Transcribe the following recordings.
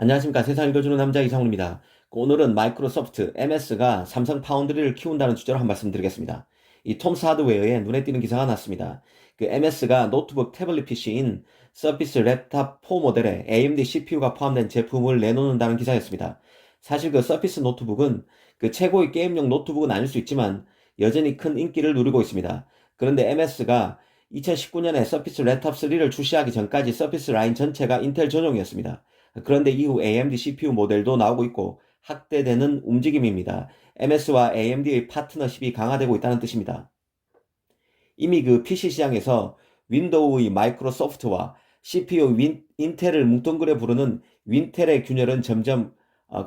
안녕하십니까. 세상 읽어주는 남자 이상훈입니다. 오늘은 마이크로소프트 MS가 삼성 파운드리를 키운다는 주제로 한 말씀 드리겠습니다. 이 톰스 하드웨어에 눈에 띄는 기사가 났습니다. 그 MS가 노트북 태블릿 PC인 서피스 랩탑 4 모델에 AMD CPU가 포함된 제품을 내놓는다는 기사였습니다. 사실 그 서피스 노트북은 그 최고의 게임용 노트북은 아닐 수 있지만 여전히 큰 인기를 누리고 있습니다. 그런데 MS가 2019년에 서피스 랩탑 3를 출시하기 전까지 서피스 라인 전체가 인텔 전용이었습니다. 그런데 이후 AMD CPU 모델도 나오고 있고 확대되는 움직임입니다. MS와 AMD의 파트너십이 강화되고 있다는 뜻입니다. 이미 그 PC 시장에서 윈도우의 마이크로소프트와 CPU 인텔을 뭉뚱그려 부르는 윈텔의 균열은 점점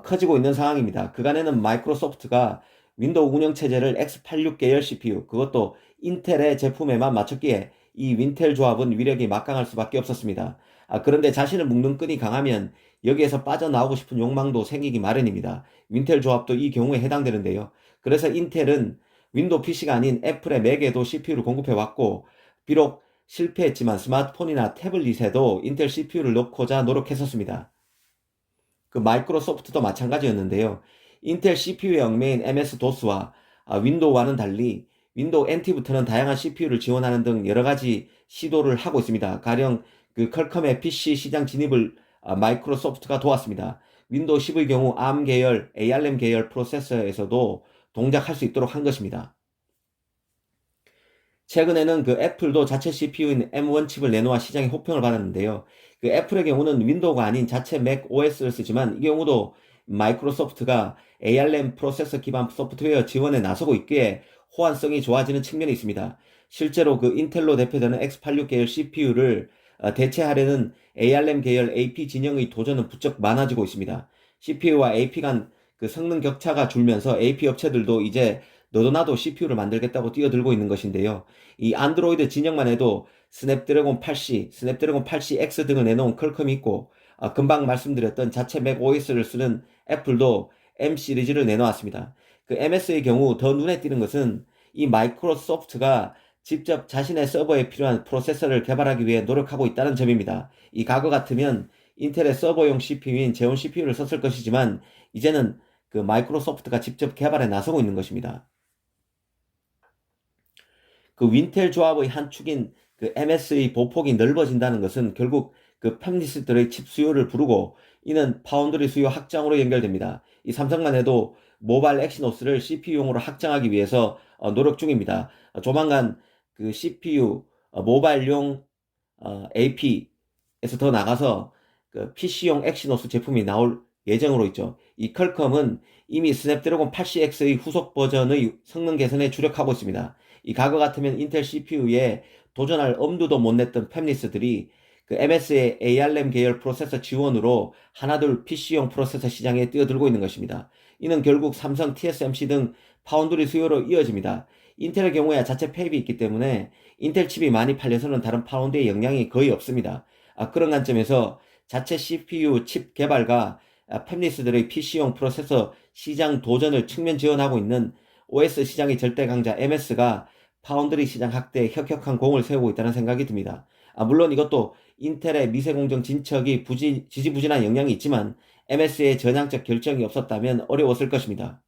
커지고 있는 상황입니다. 그간에는 마이크로소프트가 윈도우 운영체제를 x86 계열 CPU, 그것도 인텔의 제품에만 맞췄기에 이 윈텔 조합은 위력이 막강할 수밖에 없었습니다. 그런데 자신을 묶는 끈이 강하면 여기에서 빠져나오고 싶은 욕망도 생기기 마련입니다. 윈텔 조합도 이 경우에 해당되는데요. 그래서 인텔은 윈도우 PC가 아닌 애플의 맥에도 CPU를 공급해왔고, 비록 실패했지만 스마트폰이나 태블릿에도 인텔 CPU를 넣고자 노력했었습니다. 그 마이크로소프트도 마찬가지였는데요. 인텔 CPU의 얽매인 MS-DOS와 윈도우와는 달리 윈도우 NT부터는 다양한 CPU를 지원하는 등 여러 가지 시도를 하고 있습니다. 가령 그 퀄컴의 PC 시장 진입을 마이크로소프트가 도왔습니다. 윈도우 10의 경우 ARM 계열, ARM 계열 프로세서에서도 동작할 수 있도록 한 것입니다. 최근에는 그 애플도 자체 CPU인 M1 칩을 내놓아 시장에 호평을 받았는데요. 그 애플의 경우는 윈도우가 아닌 자체 맥 OS를 쓰지만 이 경우도 마이크로소프트가 ARM 프로세서 기반 소프트웨어 지원에 나서고 있기에 호환성이 좋아지는 측면이 있습니다. 실제로 그 인텔로 대표되는 X86 계열 CPU를 대체하려는 ARM 계열 AP 진영의 도전은 부쩍 많아지고 있습니다. CPU와 AP 간 그 성능 격차가 줄면서 AP 업체들도 이제 너도 나도 CPU를 만들겠다고 뛰어들고 있는 것인데요. 이 안드로이드 진영만 해도 스냅드래곤 8C, 스냅드래곤 8CX 등을 내놓은 퀄컴이 있고, 금방 말씀드렸던 자체 맥 OS를 쓰는 애플도 M 시리즈를 내놓았습니다. 그 MS의 경우 더 눈에 띄는 것은 이 마이크로소프트가 직접 자신의 서버에 필요한 프로세서를 개발하기 위해 노력하고 있다는 점입니다. 이 과거 같으면 인텔의 서버용 CPU인 제온 CPU를 썼을 것이지만 이제는 그 마이크로소프트가 직접 개발에 나서고 있는 것입니다. 그 윈텔 조합의 한 축인 그 MS의 보폭이 넓어진다는 것은 결국 그 팹리스트의 칩 수요를 부르고 이는 파운드리 수요 확장으로 연결됩니다. 이 삼성만 해도 모바일 엑시노스를 CPU용으로 확장하기 위해서 노력 중입니다. 조만간 그 CPU 모바일용 AP에서 더 나가서 그 PC용 엑시노스 제품이 나올 예정으로 있죠. 이 퀄컴은 이미 스냅드래곤 8CX의 후속 버전의 성능 개선에 주력하고 있습니다. 이 과거 같으면 인텔 CPU에 도전할 엄두도 못 냈던 팹리스들이 그 MS의 ARM 계열 프로세서 지원으로 하나둘 PC용 프로세서 시장에 뛰어들고 있는 것입니다. 이는 결국 삼성, TSMC 등 파운드리 수요로 이어집니다. 인텔의 경우에 자체 팹이 있기 때문에 인텔 칩이 많이 팔려서는 다른 파운드의 영향이 거의 없습니다. 그런 관점에서 자체 CPU 칩 개발과 팹리스들의 PC용 프로세서 시장 도전을 측면 지원하고 있는 OS 시장의 절대 강자 MS가 파운드리 시장 확대에 혁혁한 공을 세우고 있다는 생각이 듭니다. 물론 이것도 인텔의 미세공정 진척이 지지부진한 영향이 있지만 MS의 전향적 결정이 없었다면 어려웠을 것입니다.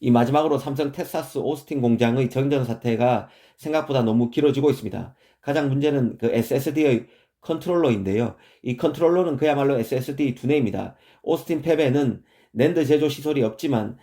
이 마지막으로 삼성 텍사스 오스틴 공장의 정전 사태가 생각보다 너무 길어지고 있습니다. 가장 문제는 그 SSD의 컨트롤러인데요. 이 컨트롤러는 그야말로 SSD 두뇌입니다. 오스틴 팹에는 낸드 제조 시설이 없지만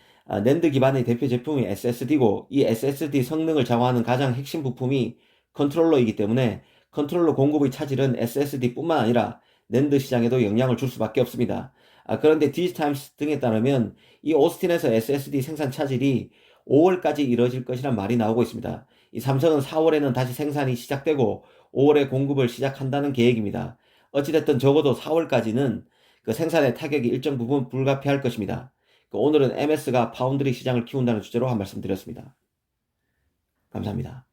낸드 기반의 대표 제품이 SSD고 이 SSD 성능을 좌우하는 가장 핵심 부품이 컨트롤러이기 때문에 컨트롤러 공급의 차질은 SSD뿐만 아니라 낸드 시장에도 영향을 줄 수밖에 없습니다. 그런데 디지타임스 등에 따르면 이 오스틴에서 SSD 생산 차질이 5월까지 이뤄질 것이란 말이 나오고 있습니다. 이 삼성은 4월에는 다시 생산이 시작되고 5월에 공급을 시작한다는 계획입니다. 어찌됐든 적어도 4월까지는 그 생산의 타격이 일정 부분 불가피할 것입니다. 오늘은 MS가 파운드리 시장을 키운다는 주제로 한 말씀 드렸습니다. 감사합니다.